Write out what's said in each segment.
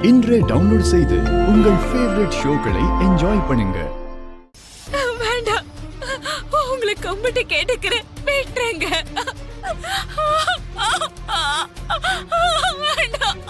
இன்றே டவுன்லோட் செய்து உங்கள் ஃபேவரட் ஷோக்களை என்ஜாய் பண்ணுங்க. வேண்டாம், உங்களை கும்பிட்டு கேட்டுக்கிறேன், விட்டுருங்க. வேண்டாம்.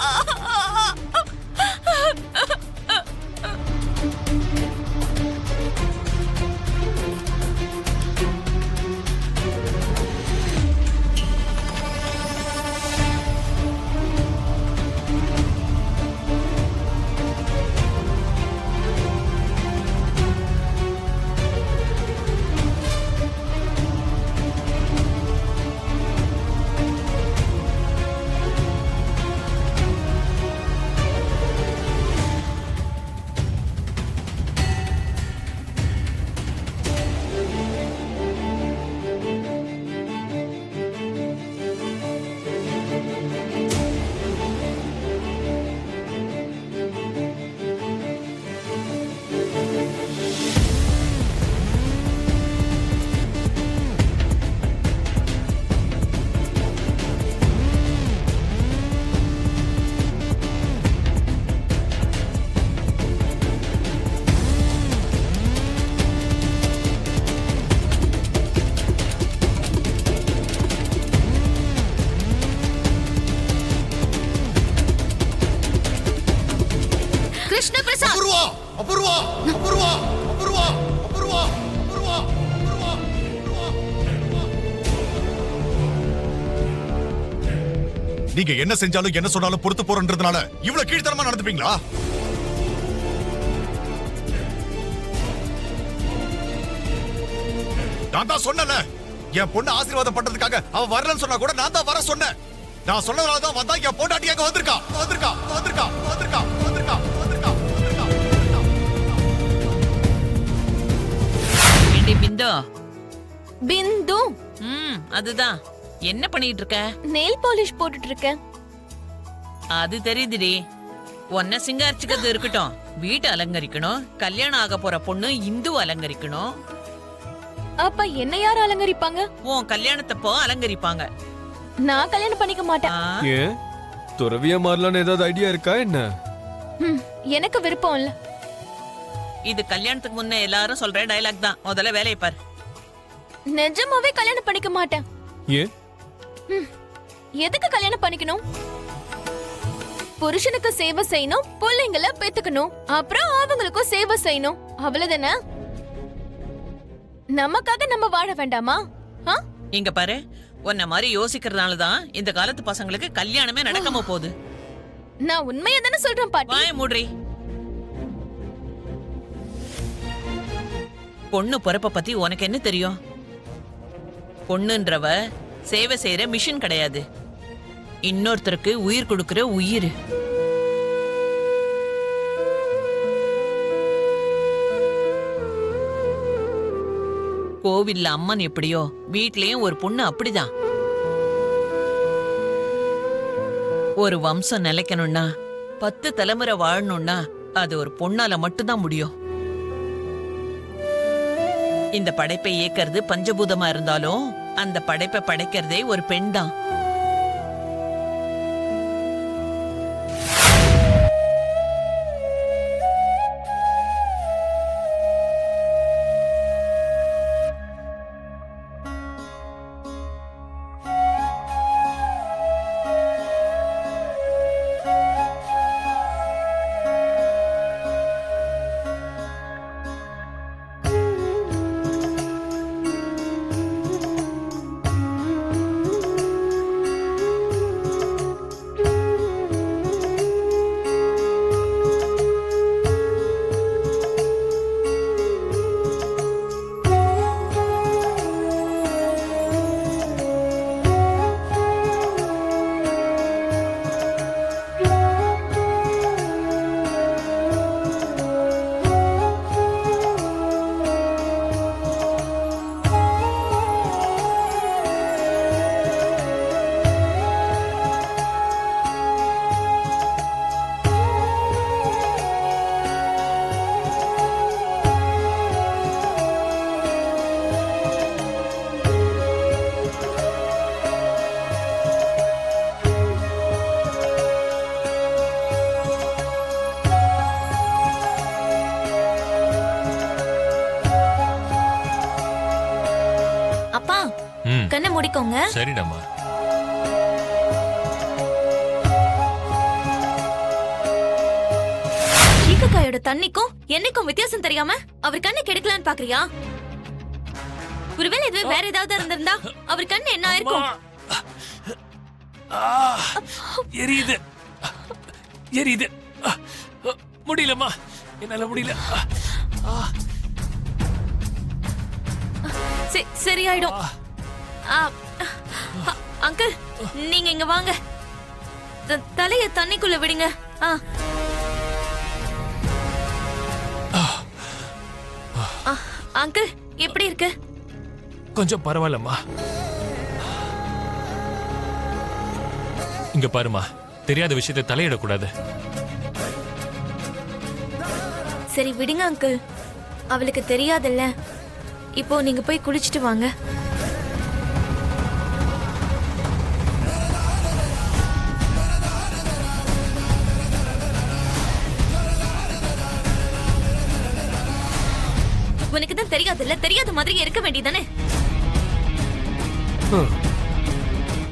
நீங்க என்ன செஞ்சாலும் என்ன சொன்னாலும் பொறுத்து போறன்றதுனால இவ்வளவு கீழ்த்தரமா நடந்துப்பீங்களா? நான் தான் சொன்னல, என் பொண்ணு ஆசீர்வாதம் பண்றதுக்காக அவ வரலன்னு சொன்னா கூட நான் தான் வர சொன்னேன். நான் சொன்னதால தான் வந்தா என் பொண்டாட்டி அங்க வந்திருக்கா வந்திருக்கா வந்திருக்கா வந்திருக்கா வந்திருக்கா வந்திருக்கா பிந்து பிந்து அதுதான். என்ன பண்ணிட்டு இருக்க? நெயில் பாலிஷ் போட்டுட்டு இருக்கேன். அது தெரியுதுடி. உன்ன சிங்காரிச்சுக்கிறது இருக்கட்டும், வீட்டை அலங்கரிக்கணும். கல்யாணம் ஆக போற பொண்ணு இந்து அலங்கரிக்கணும். அப்ப என்ன யாரு அலங்கரிப்பாங்க? உன் கல்யாணத்தப்போ அலங்கரிப்பாங்க. நான் கல்யாணம் பண்ணிக்க மாட்டேன். ஏன் துறவியா மாறலான்னு ஏதாவது ஐடியா இருக்கா என்ன? எனக்கு விருப்பம் இல்ல. இது கல்யாணத்துக்கு முன்ன எல்லாரும் சொல்ற டயலாக் தான். முதல்ல வேலையை பாரு. நிஜமாவே கல்யாணம் பண்ணிக்க மாட்டேன். ஏன்? எதுக்கு கல்யாணம் பண்ணிக்கணும்? புருஷனுக்கு சேவை செய்யணும், பிள்ளைங்களை பெத்துக்கணும், அப்புறம் அவங்களுக்கும் சேவை செய்யணும், அவ்வளவுதானே? நமக்காக நம்ம வாழ வேண்டாமா? இங்க பாரு, உன்ன மாதிரி யோசிக்கிறதுனாலதான் இந்த காலத்து பசங்களுக்கு கல்யாணமே நடக்காம போகுது. நான் உண்மையா தானே சொல்றேன் பாட்டி. வாய மூடுறி. பொண்ணு பிறப்ப பத்தி உனக்கு என்ன தெரியும்? பொண்ணுன்றவ சேவை செய்யற மிஷின் கிடையாது, இன்னொருத்தருக்கு உயிர் கொடுக்கிற உயிர். கோவில்ல அம்மன் எப்படியோ, வீட்லயும் ஒரு பொண்ணு அப்படிதான். ஒரு வம்சம் நிலைக்கணும்னா, 10 தலைமுறை வாழணும்னா அது ஒரு பொண்ணால மட்டும்தான் முடியும். இந்த படைப்பை இயக்கிறது பஞ்சபூதமா இருந்தாலும் அந்த படைப்பை படைக்கிறதே ஒரு பெண் தான். கண்ணை மூடிக்கோங்க. சரிடாமா. ஈக்கக்காயோட தண்ணிக்கும் என்னைக்கும் வித்தியாசம் தெரியாம அவர் கண்ணை கெடுக்கலான்னு பாக்குறியா? ஒருவேளை இதுவே வேற ஏதாவது இருந்திருந்தா அவர் கண்ணு என்ன ஆயிருக்கும்? எரியுது எரியுது. முடியலம்மா, என்னால முடியல. சரியாயிடும். அங்கிள், நீங்க இங்க வாங்க. தலைய தண்ணிக்குள்ள விடுங்க. அங்கிள், எப்படி இருக்கு? கொஞ்சம் பரவாயில்லம்மா. இங்க பாருமா, தெரியாத விஷயத்தை தலையிடக்கூடாது. சரி விடுங்க அங்கிள், அவளுக்கு தெரியாதுல்ல. இப்போ நீங்க போய் குளிச்சிட்டு வாங்க. உனக்கு தான் தெரியாதுல்ல, தெரியாத மாதிரி இருக்க வேண்டியதானே?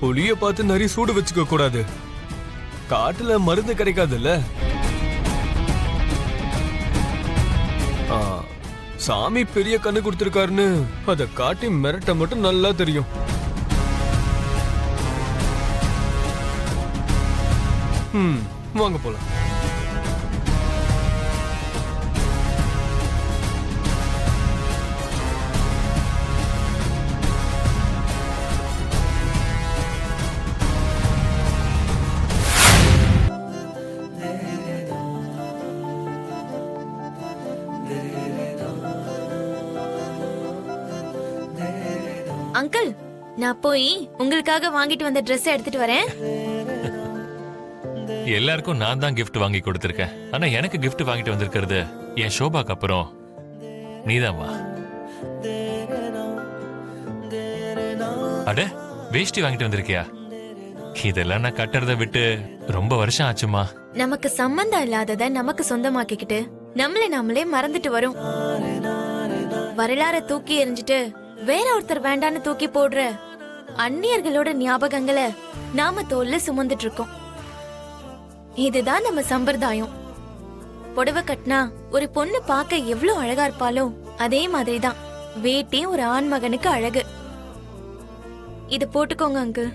புளிய பார்த்து நிறைய சூடு வச்சுக்க கூடாது. காட்டுல மருந்து கிடைக்காதுல்ல. சாமி பெரிய கண்ணு கொடுத்திருக்காருன்னு அத காட்டி மிரட்ட மட்டும் நல்லா தெரியும். வாங்க போலாம். அங்கிள், நான் போய் உங்களுக்காக வாங்கிட்டு வந்த Dress எடுத்துட்டு வரேன். எல்லாருக்கும் நான் தான் gift வாங்கி கொடுத்திருக்கேன். ஆனா எனக்கு gift வாங்கிட்டு வந்திருக்கிறது என் ஷோபாக்கு அப்புறம் நீதாம்மா. அட, வேஷ்டி வாங்கிட்டு வந்திருக்கியா? இதெல்லாம் நான் கட்டுறதை விட்டு ரொம்ப வருஷம் ஆச்சுமா. நமக்கு சம்பந்தம் இல்லாதத நமக்கு சொந்தமாக்கிக்கிட்டு நம்மளே மறந்துட்டு வரும். வரலாற தூக்கி எறிஞ்சிட்டு வேற ஒருத்தர் வேண்டான்னு தூக்கி போடுற அந்நியர்களோட ஞாபகங்களை நாம தோல்ல சுமந்துட்டு இருக்கோம். இதுதான் நம்ம சம்பிரதாயம். புடவை கட்டினா ஒரு பொண்ணு பார்க்க எவ்வளவு அழகா இருப்பாளோ அதே மாதிரிதான் வேட்டி ஒரு ஆண் மகனுக்கு அழகு. இத போட்டுக்கோங்க அங்கிள்.